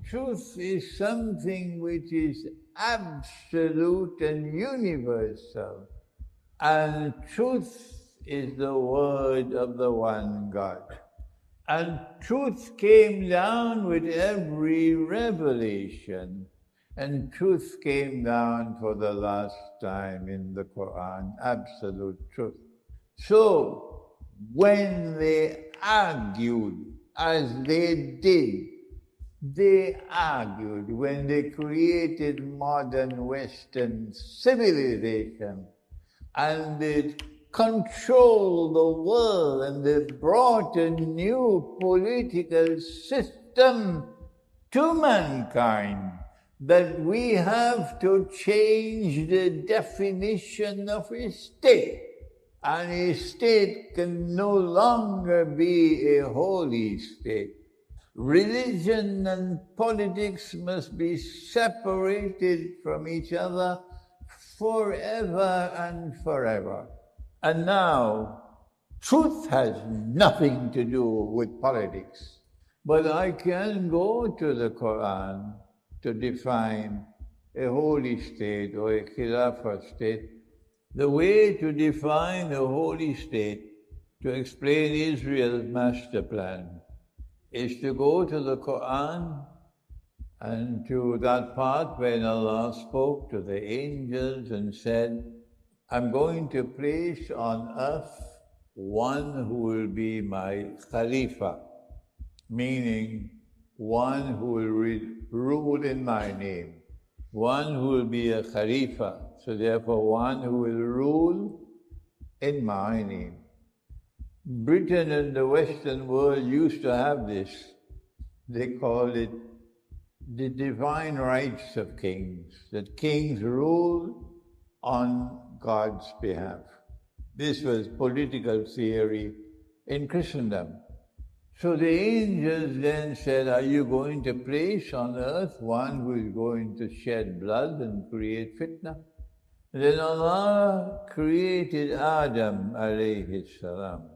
truth is something which is absolute and universal. And truth is the word of the one God. And truth came down with every revelation. And truth came down for the last time in the Quran, absolute truth. So, when they argued, as they argued when they created modern Western civilization, and they controlled the world, and they brought a new political system to mankind, that we have to change the definition of a state. And a state can no longer be a holy state. Religion and politics must be separated from each other forever and forever. And now, truth has nothing to do with politics. But I can go to the Quran to define a holy state or a Khilafah state. The way to define a holy state, to explain Israel's master plan, is to go to the Quran and to that part when Allah spoke to the angels and said, I'm going to place on earth one who will be my Khalifa, meaning one who will rule in my name. One who will be a Khalifa, so therefore one who will rule in my name. Britain and the Western world used to have this. They call it the divine rights of kings, that kings rule on God's behalf. This was political theory in Christendom. So the angels then said, are you going to place on earth one who is going to shed blood and create fitna? Then Allah created Adam alayhi salam,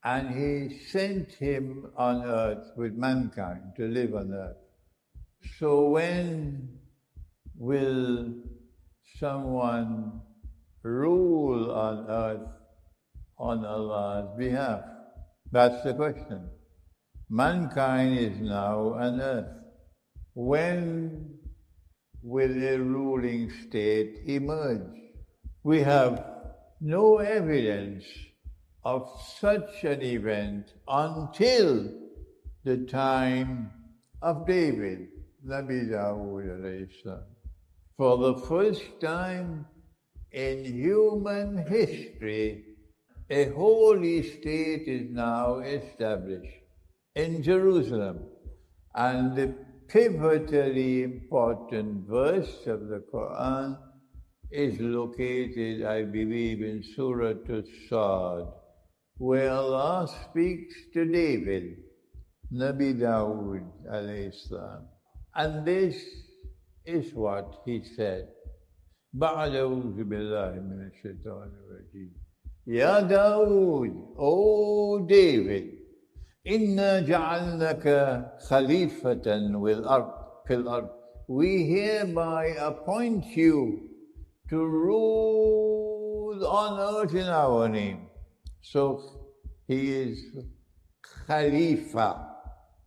and He sent him on earth with mankind to live on earth. So when will someone rule on earth on Allah's behalf? That's the question. Mankind is now on earth. When will a ruling state emerge? We have no evidence of such an event until the time of David, Nabi Dawood alayhi salam. For the first time in human history, a holy state is now established in Jerusalem. And the pivotally important verse of the Quran is located, I believe, in Surah As-Sad, where Allah speaks to David, Nabi Dawood alayhi salam. And this is what he said. بعد أعوذ بالله من الشيطان الرجيم. Ya Dawood, O David, Inna ja'alnaka khalifatan fil ard. We hereby appoint you to rule on earth in our name. So he is Khalifa,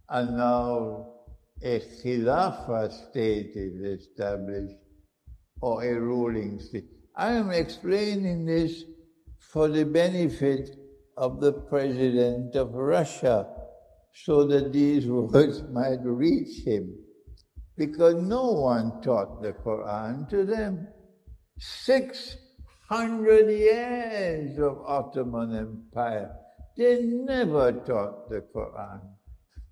and now a Khilafah state is established, or a ruling state. I am explaining this for the benefit of the President of Russia, so that these words might reach him, because no one taught the Quran to them. 600 years of Ottoman Empire, they never taught the Quran.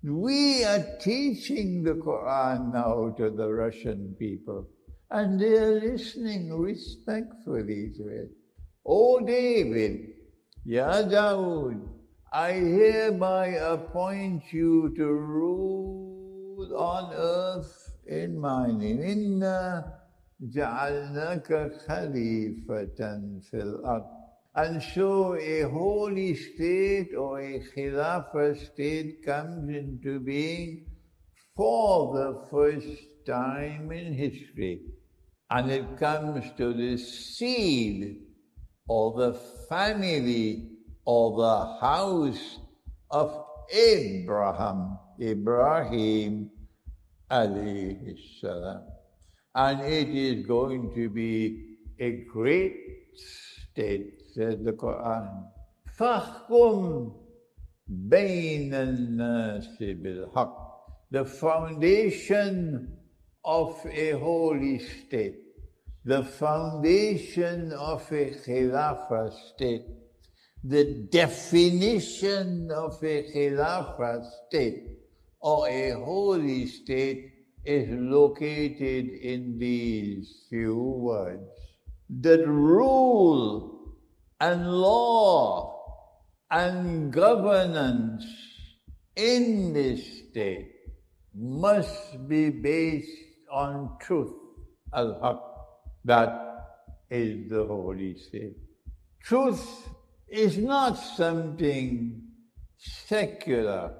We are teaching the Quran now to the Russian people, and they are listening respectfully to it. O David, Ya Dawood, I hereby appoint you to rule on earth in my name. Inna ja'alnaka khalifatan fil ard. And so a holy state or a Khilafah state comes into being for the first time in history, and it comes to the seed or the family or the house of Ibrahim alayhi salam. And it is going to be a great state, says the Quran. فَاحْكُمْ بَيْنَ النَّاسِ بِالْحَقِّ. The foundation of a holy state, the foundation of a Khilafah state, the definition of a Khilafah state or a holy state is located in these few words. That rule and law and governance in this state must be based on truth, al-haq. That is the holy state. Truth is not something secular,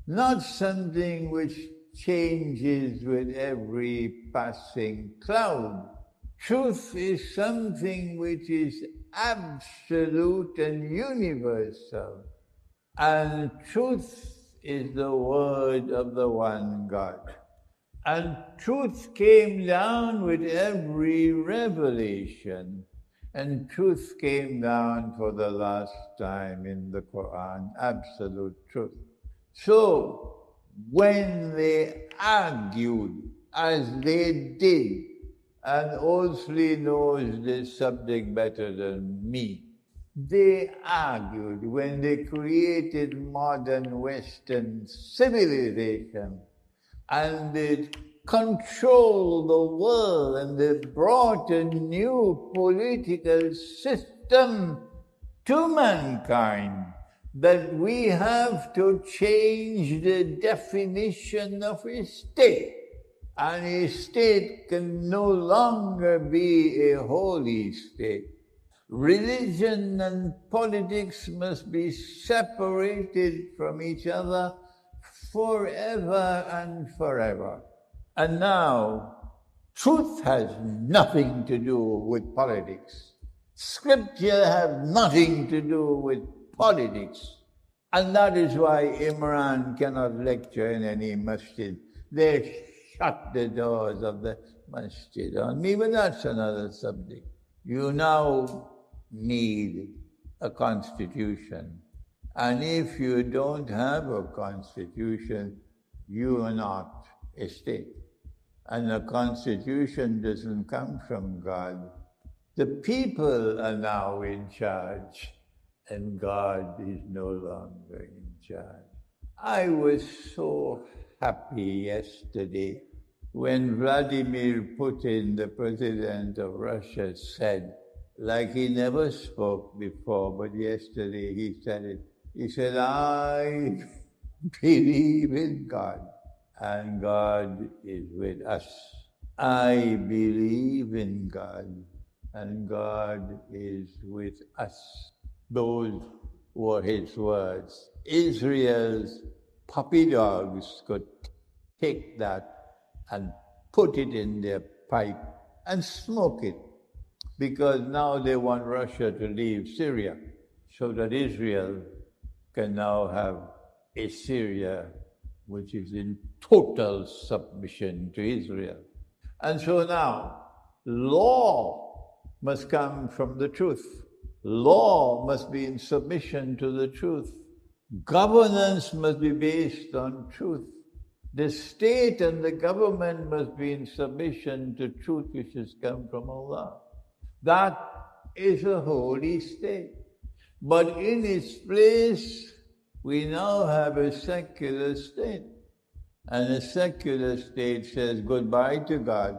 not something which changes with every passing cloud. Truth is something which is absolute and universal. And truth is the word of the one God. And truth came down with every revelation. And truth came down for the last time in the Quran, absolute truth. So, when they argued, as they did, and Osli knows this subject better than me, they argued when they created modern Western civilization, and they controlled the world, and they brought a new political system to mankind, that we have to change the definition of a state. And a state can no longer be a holy state. Religion and politics must be separated from each other forever and forever. And now, truth has nothing to do with politics. Scripture has nothing to do with politics. And that is why Imran cannot lecture in any masjid. They shut the doors of the masjid on me, but that's another subject. You now need a constitution. And if you don't have a constitution, you are not a state. And a constitution doesn't come from God. The people are now in charge, and God is no longer in charge. I was so happy yesterday when Vladimir Putin, the president of Russia, said, like he never spoke before, but yesterday he said it. He said, I believe in God, and God is with us. I believe in God, and God is with us. Those were his words. Israel's puppy dogs could take that and put it in their pipe and smoke it, because now they want Russia to leave Syria, so that Israel can now have a Syria which is in total submission to Israel. And so now, law must come from the truth. Law must be in submission to the truth. Governance must be based on truth. The state and the government must be in submission to truth which has come from Allah. That is a holy state. But in its place, we now have a secular state. And a secular state says goodbye to God.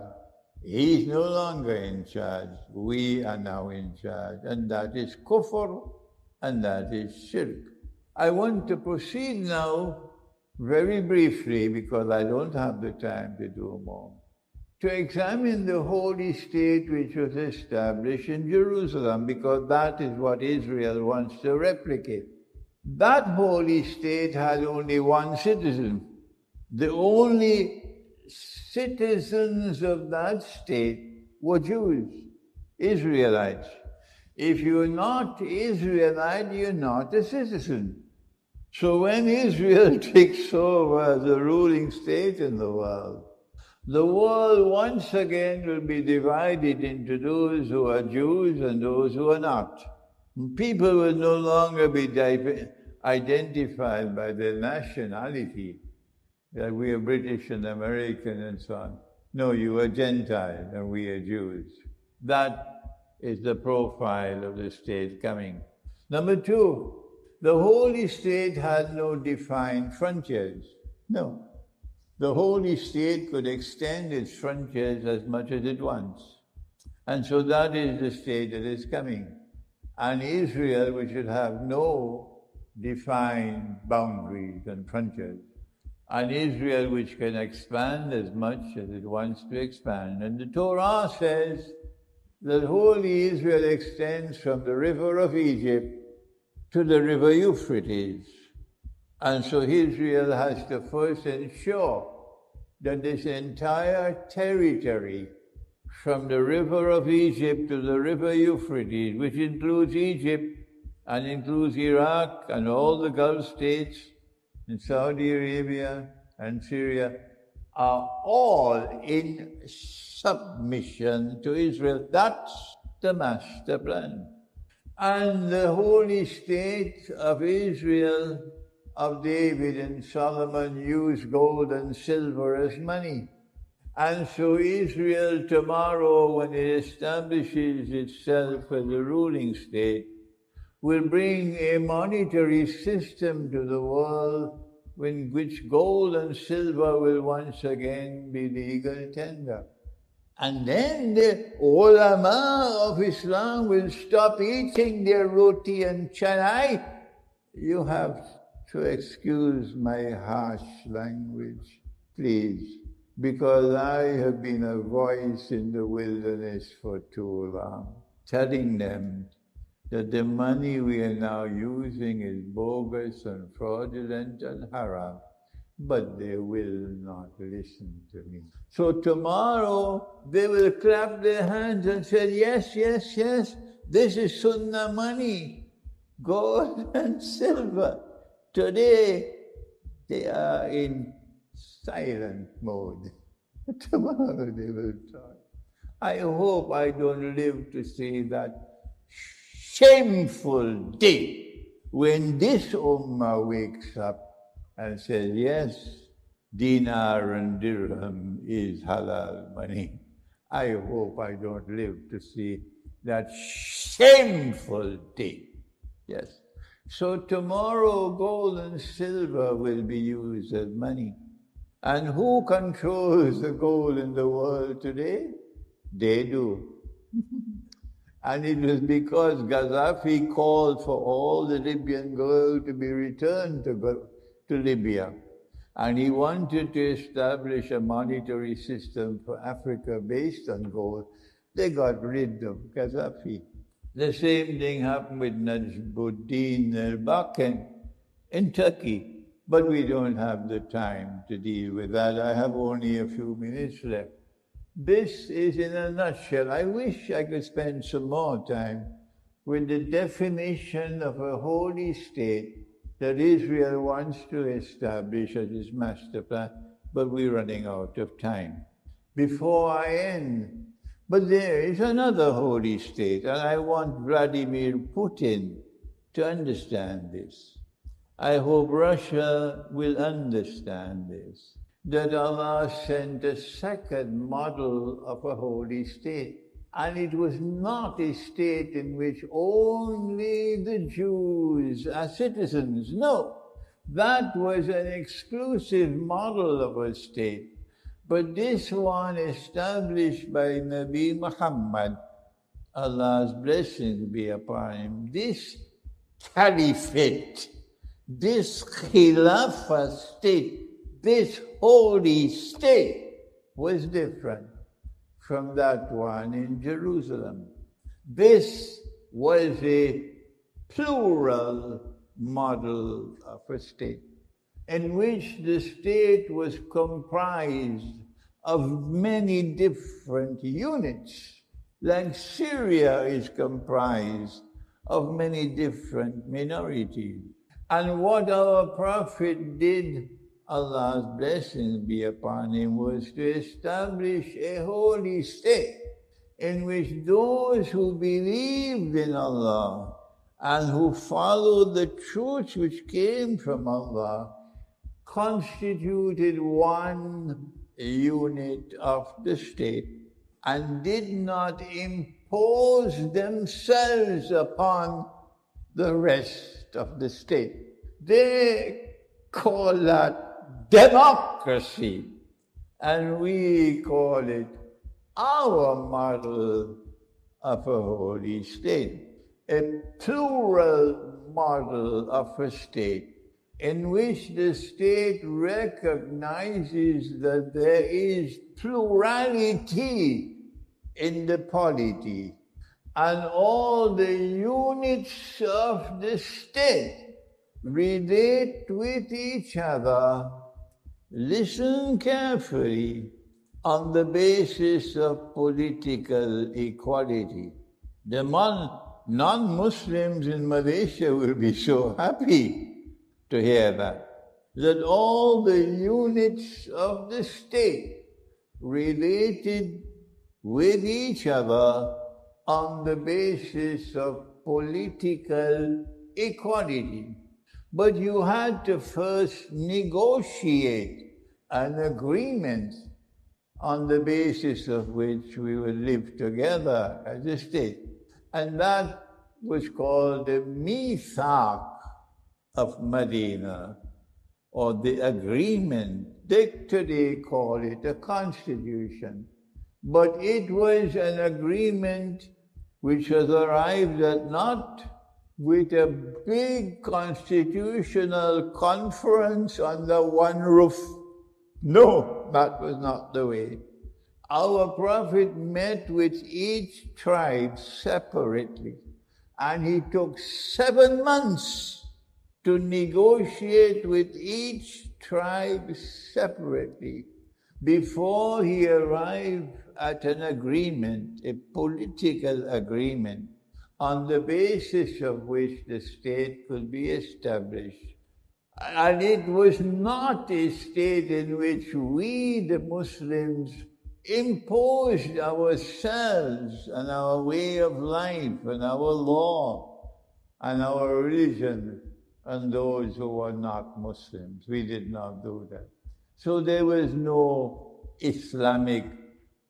He's no longer in charge. We are now in charge. And that is kufr, and that is shirk. I want to proceed now very briefly, because I don't have the time to do more, to examine the holy state which was established in Jerusalem, because that is what Israel wants to replicate. That holy state had only one citizen, The only citizens of that state were Jews, Israelites. If you're not Israelite, you're not a citizen. So when Israel takes over the ruling state in the world once again will be divided into those who are Jews and those who are not. People will no longer be identified by their nationality, that we are British and American and so on. No, you are Gentile and we are Jews. That is the profile of the state coming. Number two, the holy state had no defined frontiers. No. The holy state could extend its frontiers as much as it wants. And so that is the state that is coming. And Israel, which should have no defined boundaries and frontiers. An Israel which can expand as much as it wants to expand. And the Torah says that holy Israel extends from the river of Egypt to the river Euphrates. And so Israel has to first ensure that this entire territory from the river of Egypt to the river Euphrates, which includes Egypt and includes Iraq and all the Gulf states and Saudi Arabia and Syria, are all in submission to Israel. That's the master plan. And the holy state of Israel, of David and Solomon, used gold and silver as money. And so Israel tomorrow, when it establishes itself as a ruling state, will bring a monetary system to the world in which gold and silver will once again be legal tender. And then the ulama of Islam will stop eating their roti and chanai. You have to excuse my harsh language, please, because I have been a voice in the wilderness for too long, telling them that the money we are now using is bogus and fraudulent and haram, but they will not listen to me. So tomorrow they will clap their hands and say, yes, yes, yes, this is sunnah money, gold and silver. Today they are in silent mode. Tomorrow they will talk. I hope I don't live to see that shameful day when this Ummah wakes up and says, yes, dinar and dirham is halal money. I hope I don't live to see that shameful day. Yes. So tomorrow gold and silver will be used as money. And who controls the gold in the world today? They do. And it was because Gaddafi called for all the Libyan gold to be returned to Libya. And he wanted to establish a monetary system for Africa based on gold. They got rid of Gaddafi. The same thing happened with Najmuddin al-Bakken in Turkey. But we don't have the time to deal with that. I have only a few minutes left. This is in a nutshell. I wish I could spend some more time with the definition of a holy state that Israel wants to establish as its master plan, but we're running out of time. Before I end, but there is another holy state, and I want Vladimir Putin to understand this. I hope Russia will understand this, that Allah sent a second model of a holy state. And it was not a state in which only the Jews are citizens. No, that was an exclusive model of a state. But this one established by Nabi Muhammad, Allah's blessings be upon him, this caliphate, this Khilafah state, this holy state was different from that one in Jerusalem. This was a plural model of a state. in which the state was comprised of many different units, like Syria is comprised of many different minorities. And what our Prophet did, Allah's blessings be upon him, was to establish a holy state in which those who believed in Allah and who followed the truth which came from Allah constituted one unit of the state and did not impose themselves upon the rest of the state. They call that democracy, and we call it our model of a holy state, a plural model of a state in which the state recognizes that there is plurality in the polity, and all the units of the state relate with each other, listen carefully, on the basis of political equality. The non-Muslims in Malaysia will be so happy to hear that all the units of the state related with each other on the basis of political equality. But you had to first negotiate an agreement on the basis of which we would live together as a state. And that was called the Mithaq of Medina, or the agreement. They today call it a constitution. But it was an agreement which was arrived at not with a big constitutional conference under one roof. No, that was not the way. Our Prophet met with each tribe separately, and he took 7 months to negotiate with each tribe separately before he arrived at an agreement, a political agreement, on the basis of which the state could be established. And it was not a state in which we, the Muslims, imposed ourselves and our way of life and our law and our religion on those who were not Muslims. We did not do that. So there was no Islamic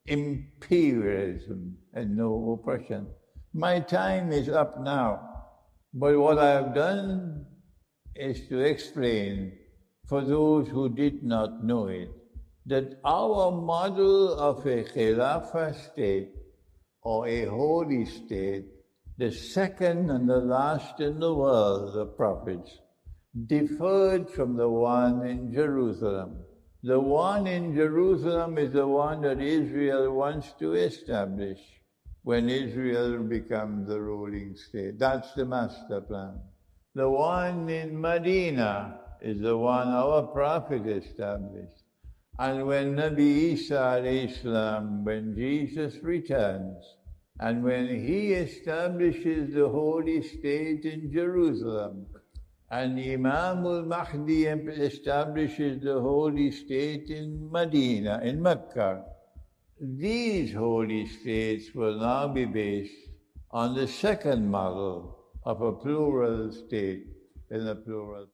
imperialism and no oppression. My time is up now, but what I have done is to explain, for those who did not know it, that our model of a Khilafah state, or a holy state, the second and the last in the world, the prophets, differed from the one in Jerusalem. The one in Jerusalem is the one that Israel wants to establish when Israel becomes the ruling state. That's the master plan. The one in Medina is the one our Prophet established. And when Nabi Isa alayhi salam, when Jesus returns, and when he establishes the holy state in Jerusalem, and Imam al-Mahdi establishes the holy state in Medina, in Mecca, these holy states will now be based on the second model of a plural state in a plural